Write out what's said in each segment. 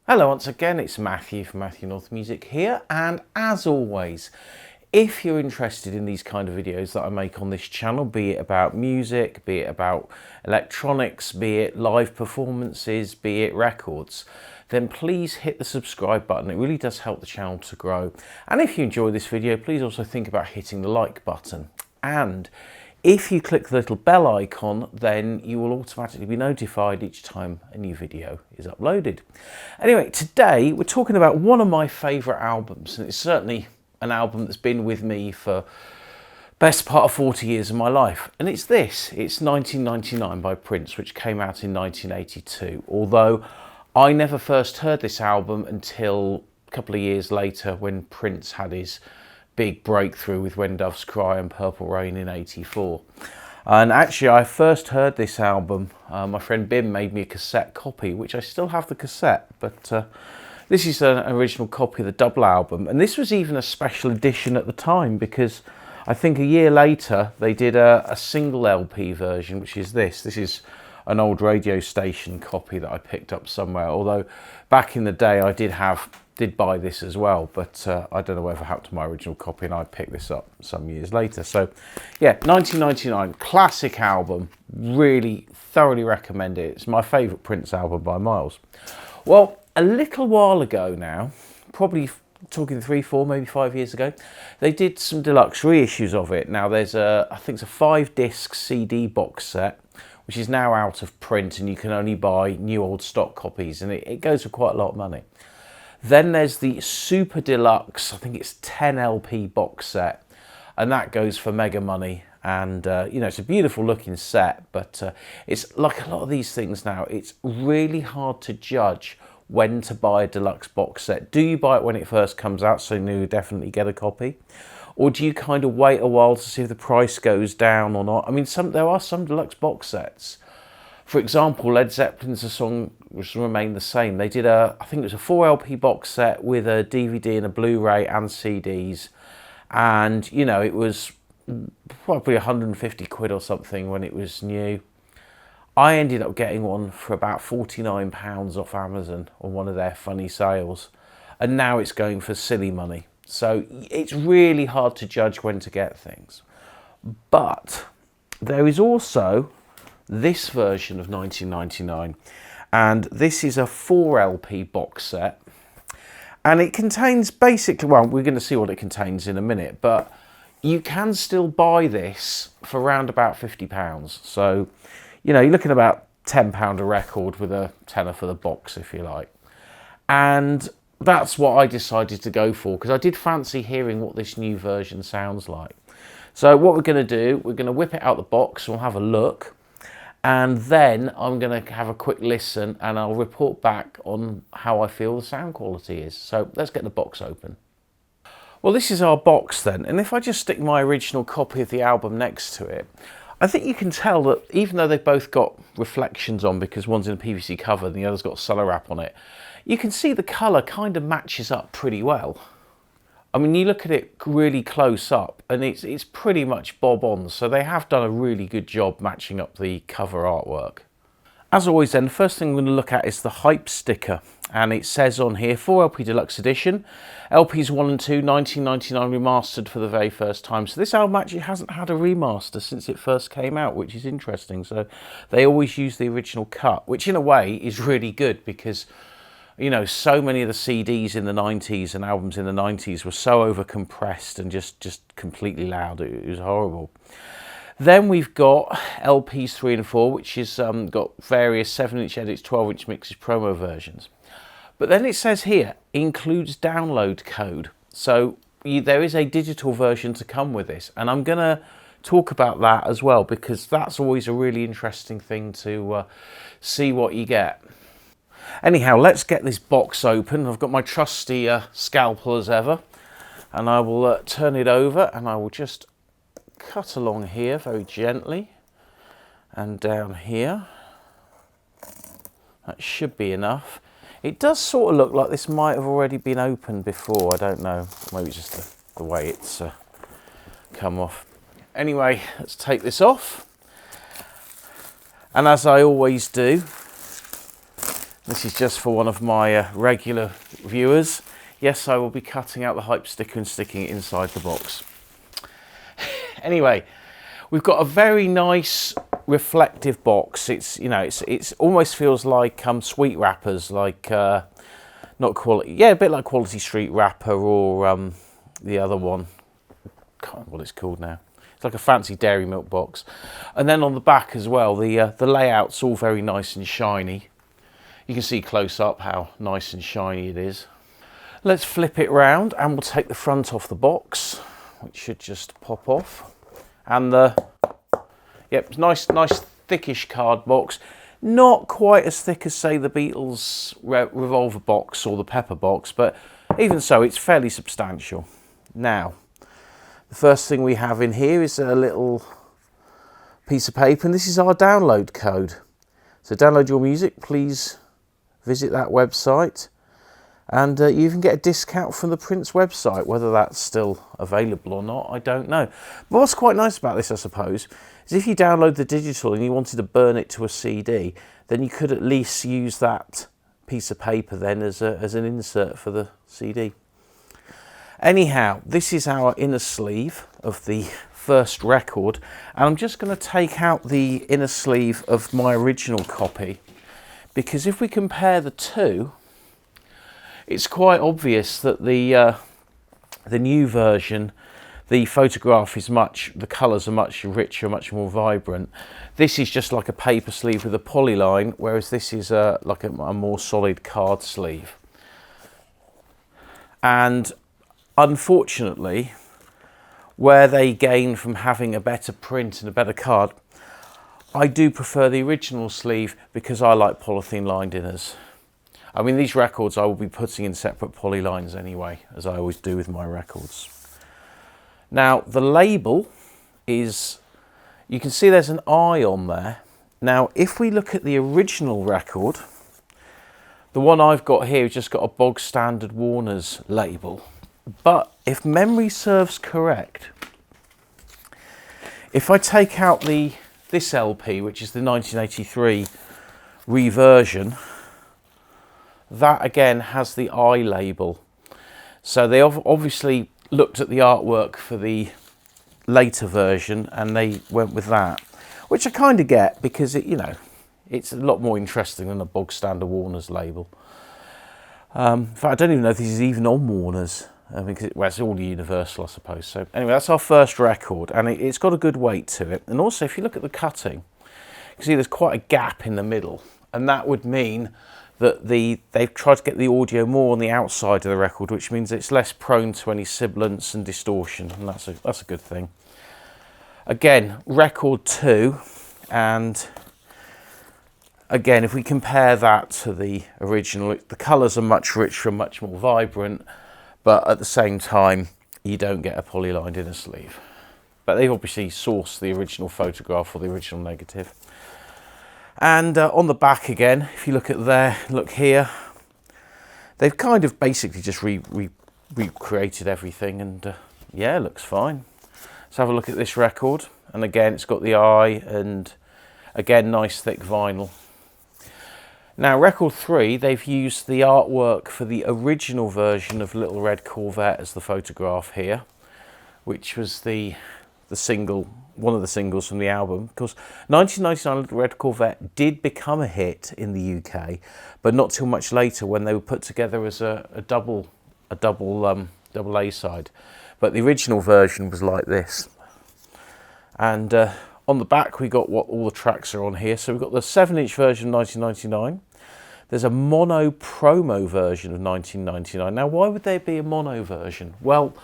Hello once again, it's Matthew from Matthew North Music here, and as always, if you're interested in these kind of videos that I make on this channel, be it about music, be it about electronics, be it live performances, be it records, then please hit the subscribe button. It really does help the channel to grow. And if you enjoy this video, please also think about hitting the like button. And if you click the little bell icon, then you will automatically be notified each time a new video is uploaded. Anyway, today we're talking about one of my favourite albums, and it's certainly an album that's been with me for best part of 40 years of my life. And it's this, it's 1999 by Prince, which came out in 1982. Although I never first heard this album until a couple of years later when Prince had his big breakthrough with When Doves Cry and Purple Rain in '84. And actually I first heard this album, my friend Bim made me a cassette copy, which I still have the cassette, but this is an original copy of the double album, and this was even a special edition at the time because I think a year later they did a single LP version, which is this. This is an old radio station copy that I picked up somewhere, although back in the day I did buy this as well, but I don't know whatever happened to my original copy and I picked this up some years later. So yeah, 1999, classic album, really thoroughly recommend it. It's my favourite Prince album by miles. Well, a little while ago now, probably talking 3, 4, maybe 5 years ago, they did some deluxe reissues of it. Now there's I think it's a 5-disc CD box set, which is now out of print and you can only buy new old stock copies, and it goes for quite a lot of money. Then there's the Super Deluxe, I think it's 10 LP box set, and that goes for mega money. And you know, it's a beautiful looking set, but it's like a lot of these things now, it's really hard to judge when to buy a deluxe box set. Do you buy it when it first comes out, so you definitely get a copy? Or do you kind of wait a while to see if the price goes down or not? I mean, there are some deluxe box sets. For example, Led Zeppelin's A Song Which Remained the Same. They did I think it was a 4LP box set with a DVD and a Blu-ray and CDs. And, you know, it was probably 150 quid or something when it was new. I ended up getting one for about £49 off Amazon on one of their funny sales. And now it's going for silly money. So it's really hard to judge when to get things. But there is also this version of 1999, and this is a 4LP box set, and it contains basically, well, we're going to see what it contains in a minute, but you can still buy this for around about £50. So, you know, you're looking at about £10 a record with a tenner for the box, if you like. And that's what I decided to go for, because I did fancy hearing what this new version sounds like. So what we're going to do, we're going to whip it out the box, we'll have a look, and then I'm going to have a quick listen and I'll report back on how I feel the sound quality is. So let's get the box open. Well, this is our box then, and if I just stick my original copy of the album next to it, I think you can tell that even though they've both got reflections on, because one's in a PVC cover and the other's got cellar wrap on it, you can see the colour kind of matches up pretty well. I mean, you look at it really close up and it's pretty much bob on, so they have done a really good job matching up the cover artwork. As always then, the first thing I'm going to look at is the hype sticker, and it says on here 4LP Deluxe Edition, LPs 1 and 2, 1999 remastered for the very first time. So this album actually hasn't had a remaster since it first came out, which is interesting. So they always use the original cut, which in a way is really good because, you know, so many of the CDs in the 90s and albums in the 90s were so over compressed and just completely loud. It was horrible. Then we've got LPs 3 and 4, which has got various 7-inch edits, 12-inch mixes, promo versions. But then it says here, includes download code. So there is a digital version to come with this. And I'm going to talk about that as well, because that's always a really interesting thing to see what you get. Anyhow, let's get this box open. I've got my trusty scalpel as ever, and I will turn it over and I will just cut along here very gently and down here. That should be enough. It does sort of look like this might have already been opened before. I don't know, maybe just the way it's come off. Anyway, let's take this off. And as I always do, This is just for one of my regular viewers. Yes, I will be cutting out the hype sticker and sticking it inside the box. Anyway, we've got a very nice reflective box. It's, you know, it's almost feels like sweet wrappers, like not quality, yeah, a bit like Quality Street wrapper, or the other one, can't remember what it's called now. It's like a fancy dairy milk box. And then on the back as well, the layout's all very nice and shiny. You can see close up how nice and shiny it is. Let's flip it round and we'll take the front off the box, which should just pop off. And yep, nice thickish card box. Not quite as thick as, say, the Beatles Revolver box or the Pepper box, but even so, it's fairly substantial. Now, the first thing we have in here is a little piece of paper, and this is our download code. So download your music, please visit that website. And you even get a discount from the Prince website. Whether that's still available or not, I don't know. But what's quite nice about this, I suppose, is if you download the digital and you wanted to burn it to a CD, then you could at least use that piece of paper then as an insert for the CD. Anyhow, this is our inner sleeve of the first record, and I'm just going to take out the inner sleeve of my original copy, because if we compare the two, it's quite obvious that the new version, the photograph is the colours are much richer, much more vibrant. This is just like a paper sleeve with a polyline, whereas this is like a more solid card sleeve. And unfortunately, where they gain from having a better print and a better card, I do prefer the original sleeve because I like polythene lined inners. I mean, these records I will be putting in separate polylines anyway, as I always do with my records. Now, the label is, you can see there's an eye on there. Now, if we look at the original record, the one I've got here has just got a bog standard Warner's label. But if memory serves correct, if I take out this LP, which is the 1983 reversion, that again has the I label. So they obviously looked at the artwork for the later version and they went with that, which I kind of get, because it, you know, it's a lot more interesting than a bog standard Warner's label. In fact, I don't even know if this is even on Warner's, because it's all Universal, I suppose. So anyway, that's our first record, and it's got a good weight to it. And also, if you look at the cutting, you can see there's quite a gap in the middle, and that would mean that they've tried to get the audio more on the outside of the record, which means it's less prone to any sibilance and distortion, and that's a good thing. Again, record 2, and again, if we compare that to the original, the colours are much richer and much more vibrant, but at the same time, you don't get a polylined inner sleeve. But they've obviously sourced the original photograph or the original negative. And on the back again, if you look at there, look here, they've kind of basically just recreated everything, and yeah, it looks fine. Let's have a look at this record, and again, it's got the eye, and again, nice thick vinyl. Now, record 3, they've used the artwork for the original version of Little Red Corvette as the photograph here, which was the single, one of the singles from the album. Of course, 1999 Little Red Corvette did become a hit in the UK, but not too much later when they were put together as a double A side. But the original version was like this. And on the back, we got what all the tracks are on here. So we've got the 7-inch version of 1999. There's a mono promo version of 1999. Now, why would there be a mono version? Well,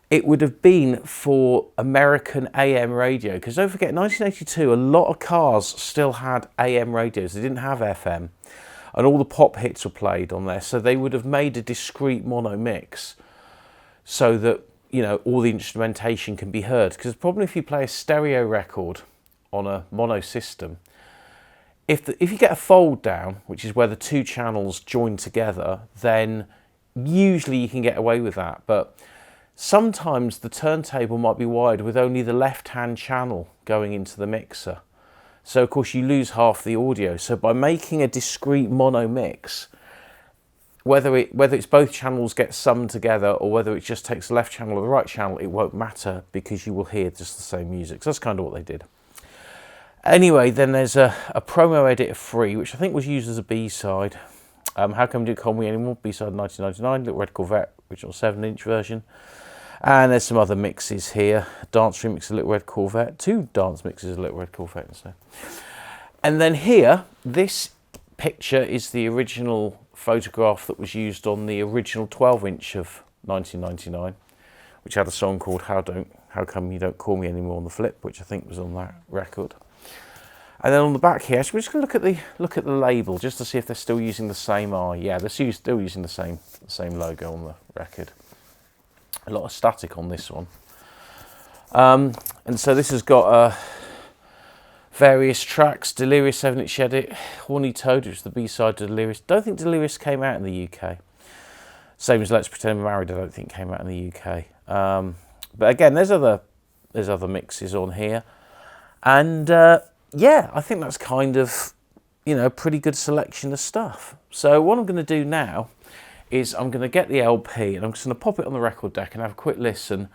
it would have been for American AM radio, because don't forget, 1982, a lot of cars still had AM radios. They didn't have FM, and all the pop hits were played on there. So they would have made a discrete mono mix so that, you know, all the instrumentation can be heard. Because the problem if you play a stereo record on a mono system, if you get a fold down, which is where the two channels join together, then usually you can get away with that. But sometimes the turntable might be wired with only the left-hand channel going into the mixer. So of course you lose half the audio. So by making a discrete mono mix, whether it's both channels get summed together or whether it just takes the left channel or the right channel, it won't matter because you will hear just the same music. So that's kind of what they did. Anyway, then there's a promo editor free, which I think was used as a B-side. How Come You Don't Call Me Anymore, B-side 1999, Little Red Corvette, original 7-inch version. And there's some other mixes here. Dance remix of Little Red Corvette, 2 dance mixes of Little Red Corvette instead. And then here, this picture is the original photograph that was used on the original 12-inch of 1999, which had a song called How Come You Don't Call Me Anymore on the flip, which I think was on that record. And then on the back here, so we're just going to look at the label just to see if they're still using the same R. Yeah, they're still using the same logo on the record. A lot of static on this one. And so this has got various tracks. Delirious 7-inch edit, Horny Toad, which is the B-side to Delirious. Don't think Delirious came out in the UK. Same as Let's Pretend We're Married, I don't think came out in the UK. But again, there's other mixes on here. And yeah, I think that's kind of, a pretty good selection of stuff. So what I'm going to do now is I'm going to get the LP and I'm just going to pop it on the record deck and have a quick listen.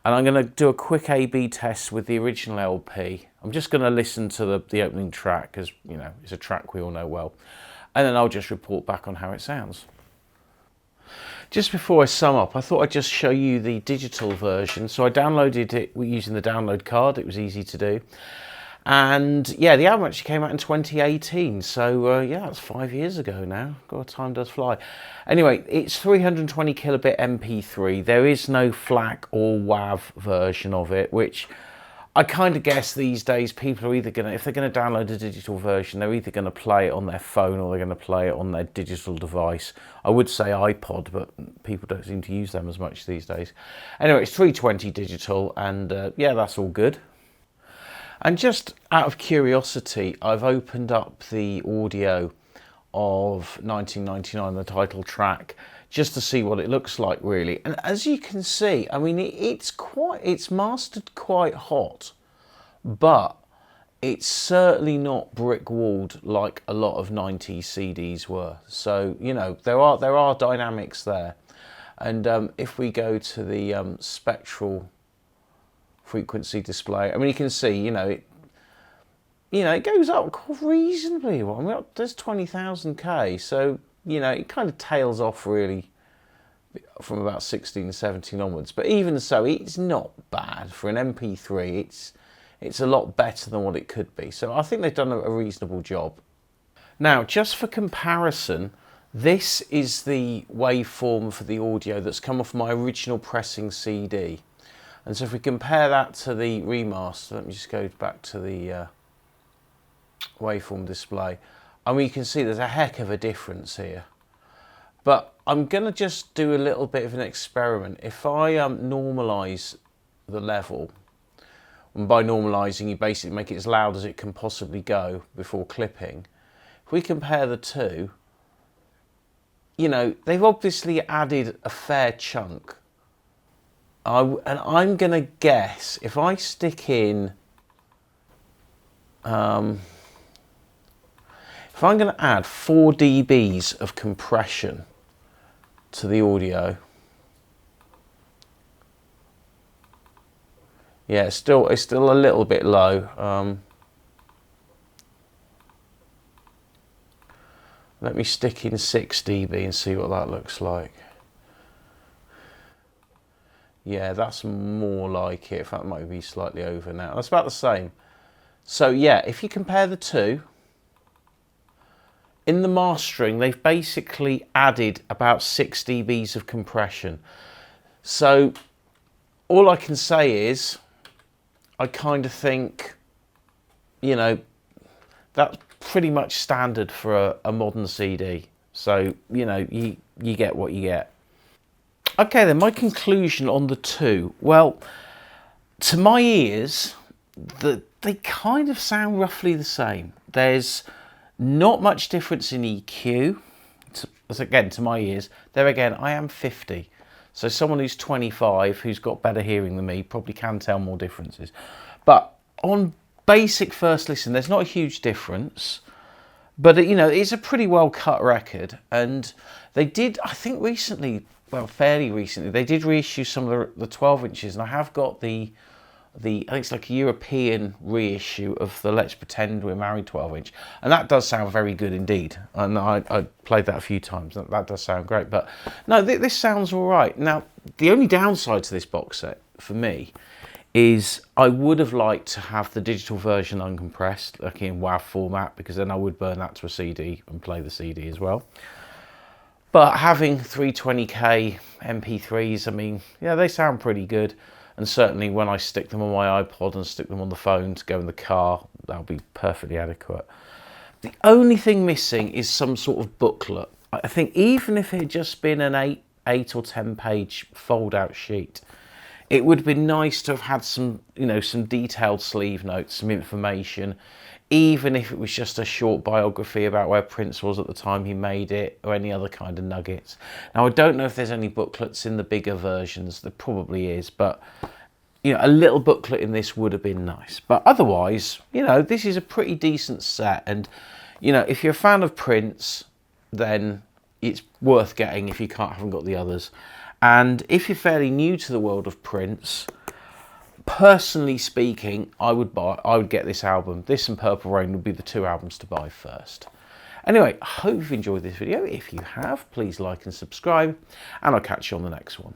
And I'm going to do a quick A/B test with the original LP. I'm just going to listen to the opening track because, it's a track we all know well. And then I'll just report back on how it sounds. Just before I sum up, I thought I'd just show you the digital version. So I downloaded it using the download card. It was easy to do. And yeah, the album actually came out in 2018. So yeah, that's 5 years ago now. God, time does fly. Anyway, it's 320 kilobit MP3. There is no FLAC or WAV version of it, which I kind of guess these days people are either going to, if they're going to download a digital version, they're either going to play it on their phone or they're going to play it on their digital device. I would say iPod, but people don't seem to use them as much these days. Anyway, it's 320 digital and yeah, that's all good. And just out of curiosity, I've opened up the audio of 1999, the title track, just to see what it looks like really. And as you can see, I mean, it's mastered quite hot, but it's certainly not brick-walled like a lot of 90s CDs were. So, there are dynamics there. And if we go to the spectral frequency display, I mean, you can see, it goes up reasonably well. I mean, there's 20,000 K, so, it kind of tails off really from about 16, 17 onwards. But even so, it's not bad. For an MP3, it's a lot better than what it could be. So I think they've done a reasonable job. Now, just for comparison, this is the waveform for the audio that's come off my original pressing CD. And so if we compare that to the remaster, let me just go back to the waveform display. I mean, you can see there's a heck of a difference here. But I'm going to just do a little bit of an experiment. If I normalise the level, and by normalising you basically make it as loud as it can possibly go before clipping. If we compare the two, they've obviously added a fair chunk. And I'm going to guess, if I stick in, if I'm going to add 4 dBs of compression to the audio, yeah, it's still a little bit low. Let me stick in 6 dB and see what that looks like. Yeah, that's more like it. In fact, it might be slightly over now. That's about the same. So yeah, if you compare the two, in the mastering, they've basically added about 6 dBs of compression. So all I can say is, I kind of think, that's pretty much standard for a modern CD. So, you get what you get. Okay then, my conclusion on the two. Well, to my ears, they kind of sound roughly the same. There's not much difference in EQ. Again, to my ears. There again, I am 50. So someone who's 25, who's got better hearing than me, probably can tell more differences. But on basic first listen, there's not a huge difference, but you know, it's a pretty well cut record. And they did, I think recently, well, fairly recently, they did reissue some of the 12 inches, and I have got the I think it's like a European reissue of the Let's Pretend We're Married 12 inch, and that does sound very good indeed. And I played that a few times, and that does sound great. But no, this sounds all right. Now, the only downside to this box set for me is I would have liked to have the digital version uncompressed, like in WAV format, because then I would burn that to a CD and play the CD as well. But having 320k MP3s, I mean, yeah, they sound pretty good. And certainly when I stick them on my iPod and stick them on the phone to go in the car, that'll be perfectly adequate. The only thing missing is some sort of booklet. I think even if it had just been an 8 or 10 page fold out sheet, it would have been nice to have had some, you know, some detailed sleeve notes, some information, even if it was just a short biography about where Prince was at the time he made it, or any other kind of nuggets. Now, I don't know if there's any booklets in the bigger versions. There probably is, but you know, a little booklet in this would have been nice. But otherwise, you know, this is a pretty decent set. And you know, if you're a fan of Prince, then it's worth getting if you haven't got the others. And if you're fairly new to the world of Prince, personally speaking, I would get this album. This and Purple Rain would be the two albums to buy first. Anyway, I hope you've enjoyed this video. If you have, please like and subscribe, and I'll catch you on the next one.